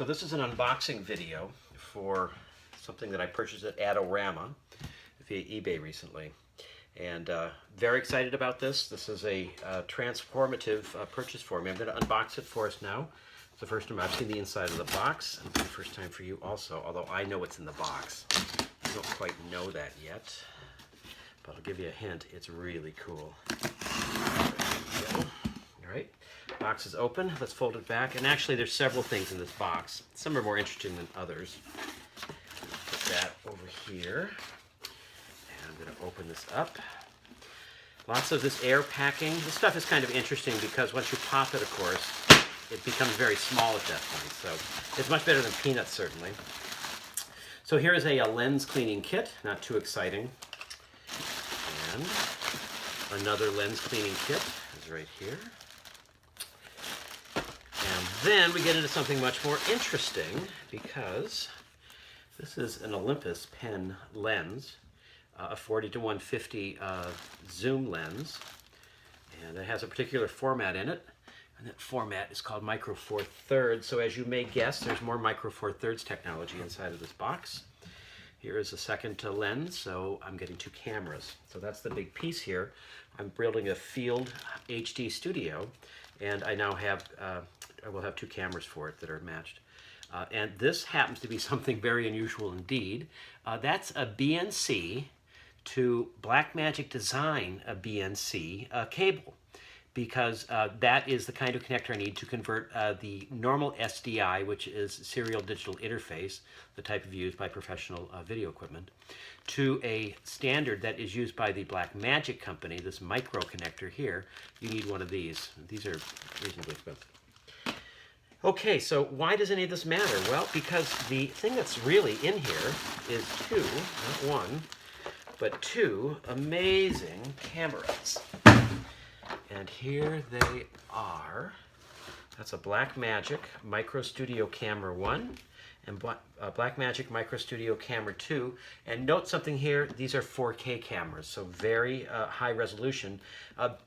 So this is an unboxing video for something that I purchased at Adorama via eBay recently. And very excited about this. This is a transformative purchase for me. I'm going to unbox it for us now. It's the first time I've seen the inside of the box, and it's the first time for you also, although I know what's in the box. You don't quite know that yet, but I'll give you a hint. It's really cool. All right, box is open. Let's fold it back. And actually, there's several things in this box. Some are more interesting than others. Put that over here. And I'm going to open this up. Lots of this air packing. This stuff is kind of interesting because once you pop it, of course, it becomes very small at that point. So it's much better than peanuts, certainly. So here is a lens cleaning kit. Not too exciting. And another lens cleaning kit is right here. And then we get into something much more interesting because this is an Olympus pen lens, a 40-150 zoom lens, and it has a particular format in it, and that format is called Micro Four Thirds. So as you may guess, there's more Micro Four Thirds technology inside of this box. Here is a second lens, so I'm getting two cameras. So that's the big piece here. I'm building a field HD studio, and I now have, I will have two cameras for it that are matched. And this happens to be something very unusual indeed. That's a Bnc to Blackmagic design a Bnc cable, because that is the kind of connector I need to convert the normal SDI, which is serial digital interface, the type of used by professional video equipment, to a standard that is used by the Blackmagic company, this micro connector here. You need one of these. These are reasonably expensive. Okay, so why does any of this matter? Well, because the thing that's really in here is two, not one, but two amazing cameras. And here they are. That's a Blackmagic Micro Studio Camera 1 and Blackmagic Micro Studio Camera 2. And note something here, these are 4K cameras, so very high resolution,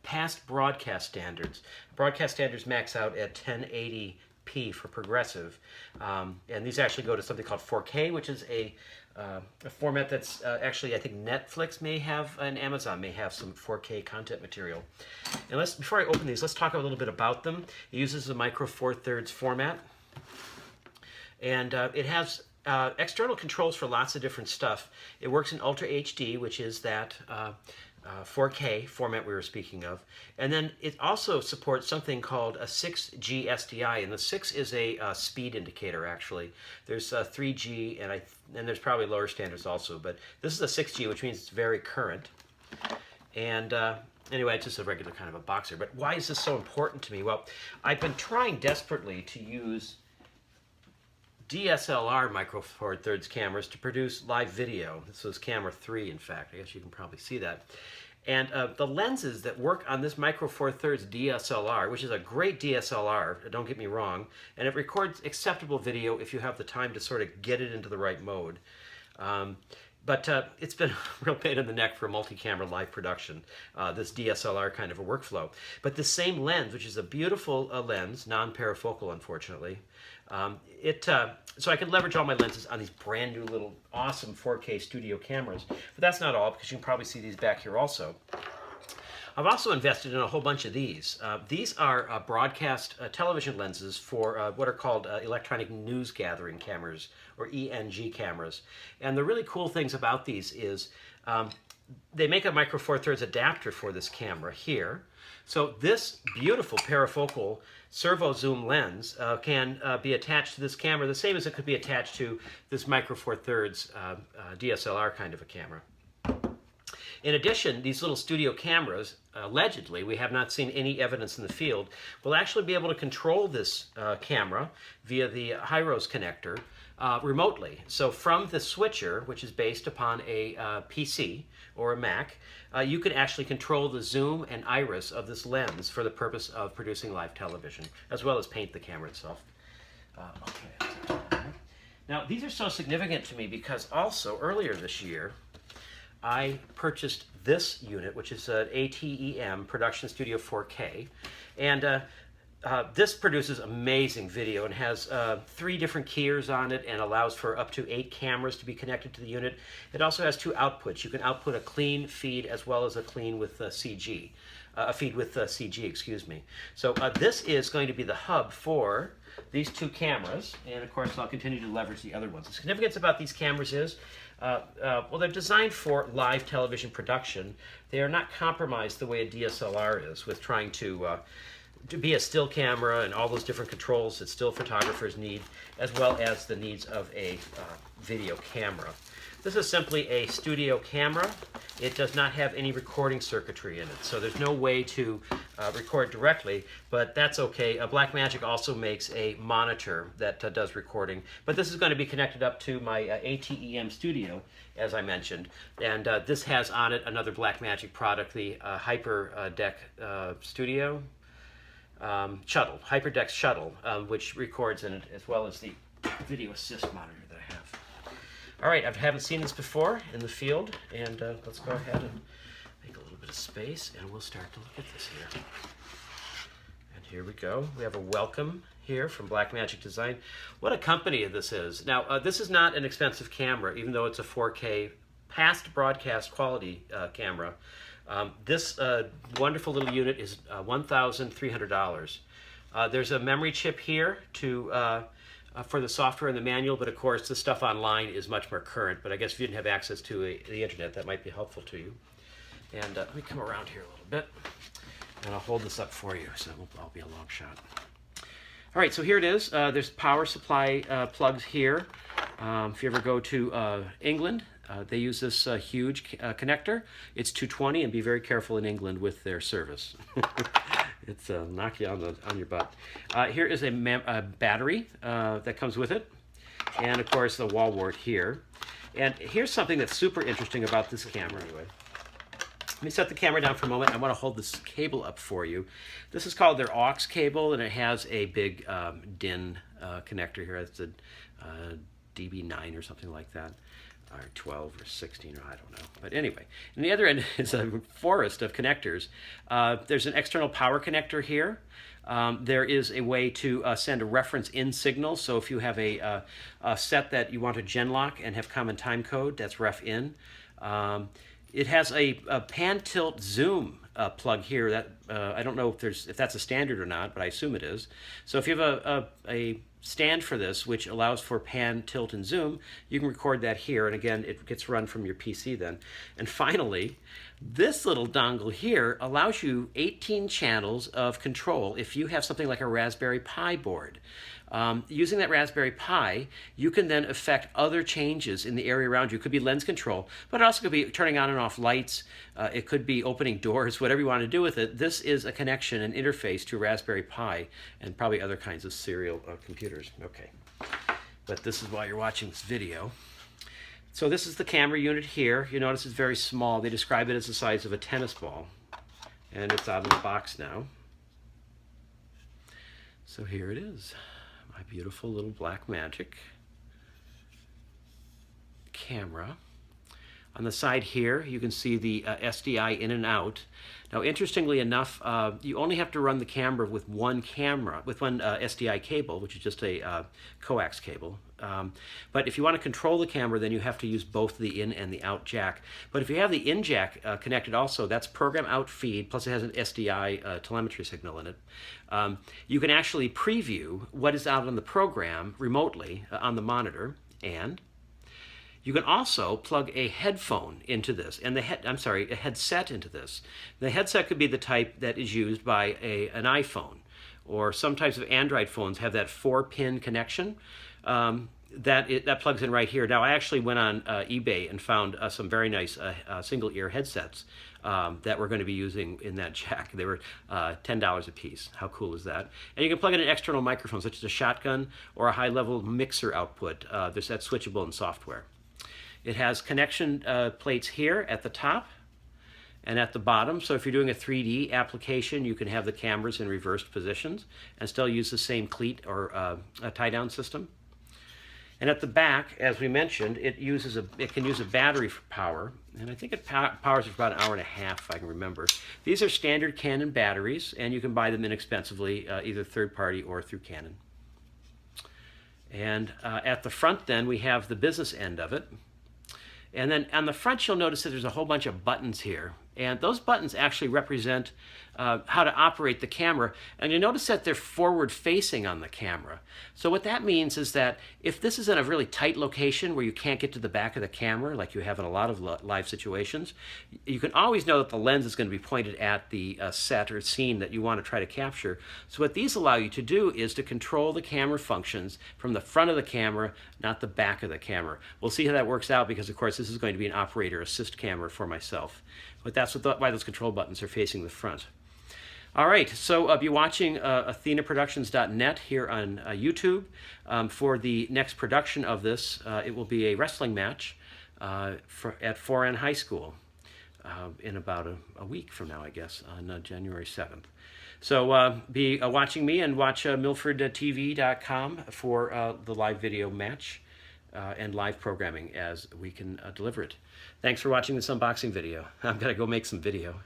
past broadcast standards. Broadcast standards max out at 1080p for progressive, and these actually go to something called 4K, which is a format that's actually, I think Netflix may have and Amazon may have some 4K content material. And before I open these, let's talk a little bit about them. It uses the Micro Four Thirds format, and it has external controls for lots of different stuff. It works in Ultra HD, which is that 4K format we were speaking of. And then it also supports something called a 6G SDI, and the 6 is a speed indicator, actually. There's 3G, and there's probably lower standards also, but this is a 6G, which means it's very current. And anyway, it's just a regular kind of a boxer. But why is this so important to me? Well, I've been trying desperately to use DSLR Micro Four Thirds cameras to produce live video. This was camera 3, in fact. I guess you can probably see that. And the lenses that work on this Micro Four Thirds DSLR, which is a great DSLR, don't get me wrong, and it records acceptable video if you have the time to sort of get it into the right mode. But it's been a real pain in the neck for multi-camera live production, this DSLR kind of a workflow. But the same lens, which is a beautiful lens, non-parafocal unfortunately, so I can leverage all my lenses on these brand new little awesome 4K studio cameras. But that's not all, because you can probably see these back here also. I've also invested in a whole bunch of these. These are broadcast television lenses for what are called electronic news gathering cameras, or ENG cameras. And the really cool things about these is they make a Micro Four Thirds adapter for this camera here. So this beautiful parafocal servo zoom lens can be attached to this camera the same as it could be attached to this Micro Four Thirds DSLR kind of a camera. In addition, these little studio cameras, allegedly, we have not seen any evidence in the field, will actually be able to control this camera via the HiROS connector remotely. So from the switcher, which is based upon a PC or a Mac, you can actually control the zoom and iris of this lens for the purpose of producing live television, as well as paint the camera itself. Okay. Now, these are so significant to me because also earlier this year, I purchased this unit, which is an ATEM Production Studio 4K, and this produces amazing video and has 3 different keyers on it and allows for up to 8 cameras to be connected to the unit. It also has 2 outputs. You can output a clean feed as well as a clean with CG, a feed with CG, excuse me. So this is going to be the hub for these 2 cameras, and of course I'll continue to leverage the other ones. The significance about these cameras is, well, they're designed for live television production. They are not compromised the way a DSLR is with trying to be a still camera and all those different controls that still photographers need, as well as the needs of a video camera. This is simply a studio camera. It does not have any recording circuitry in it, so there's no way to record directly, but that's okay. Blackmagic also makes a monitor that does recording, but this is going to be connected up to my ATEM studio, as I mentioned, and this has on it another Blackmagic product, the HyperDeck Studio. HyperDeck Shuttle, which records in it, as well as the video assist monitor that I have. All right, I haven't seen this before in the field, and let's go ahead and make a little bit of space, and we'll start to look at this here. And here we go. We have a welcome here from Blackmagic Design. What a company this is. Now, this is not an expensive camera, even though it's a 4K past broadcast quality camera. This wonderful little unit is $1,300. There's a memory chip here to for the software and the manual, but of course the stuff online is much more current, but I guess if you didn't have access to the internet, that might be helpful to you. And let me come around here a little bit, and I'll hold this up for you, so I'll be a long shot. All right, so here it is. There's power supply plugs here. If you ever go to England, they use this huge connector. It's 220, and be very careful in England with their service. It's knock you on your butt. Here is a battery that comes with it, and of course the wall wart here. And here's something that's super interesting about this camera. Anyway, let me set the camera down for a moment. I want to hold this cable up for you. This is called their Aux Cable, and it has a big DIN connector here. It's a DB9 or something like that, or 12 or 16, or I don't know. But anyway, and the other end is a forest of connectors. There's an external power connector here. There is a way to send a reference in signal. So if you have a set that you want to genlock and have common time code, that's ref in. It has a pan tilt zoom plug here that I don't know if that's a standard or not, but I assume it is. So if you have a stand for this, which allows for pan, tilt, and zoom, you can record that here, and again, it gets run from your PC then. And finally, this little dongle here allows you 18 channels of control if you have something like a Raspberry Pi board. Using that Raspberry Pi, you can then affect other changes in the area around you. It could be lens control, but it also could be turning on and off lights. It could be opening doors, whatever you want to do with it. This is a connection, an interface to Raspberry Pi and probably other kinds of serial computers. Okay, but this is why you're watching this video. So this is the camera unit here. You notice it's very small. They describe it as the size of a tennis ball, and it's out of the box now. So here it is. My beautiful little Blackmagic camera. On the side here, you can see the SDI in and out. Now, interestingly enough, you only have to run the camera with one SDI cable, which is just a coax cable. But if you want to control the camera, then you have to use both the in and the out jack. But if you have the in jack connected also, that's program out feed, plus it has an SDI telemetry signal in it. You can actually preview what is out on the program remotely on the monitor, and you can also plug a headphone into this, and a headset into this. The headset could be the type that is used by an iPhone, or some types of Android phones have that 4-pin connection. That plugs in right here. Now, I actually went on eBay and found some very nice single-ear headsets that we're going to be using in that jack. They were $10 a piece. How cool is that? And you can plug in an external microphone, such as a shotgun or a high-level mixer output. That's switchable in software. It has connection plates here at the top and at the bottom. So if you're doing a 3D application, you can have the cameras in reversed positions and still use the same cleat or a tie-down system. And at the back, as we mentioned, it can use a battery for power. and I think it powers for about an hour and a half, if I can remember. These are standard Canon batteries, and you can buy them inexpensively, either third party or through Canon. And at the front then, we have the business end of it. And then on the front, you'll notice that there's a whole bunch of buttons here. And those buttons actually represent how to operate the camera. And you notice that they're forward facing on the camera. So what that means is that if this is in a really tight location where you can't get to the back of the camera, like you have in a lot of live situations, you can always know that the lens is going to be pointed at the set or scene that you want to try to capture. So what these allow you to do is to control the camera functions from the front of the camera, not the back of the camera. We'll see how that works out because, of course, this is going to be an operator assist camera for myself. But that's why those control buttons are facing the front. All right, so I'll be watching AthenaProductions.net here on YouTube. For the next production of this, it will be a wrestling match at 4N High School in about a week from now, I guess, on January 7th. So be watching me, and watch MilfordTV.com for the live video match and live programming as we can deliver it. Thanks for watching this unboxing video. I'm going to go make some video.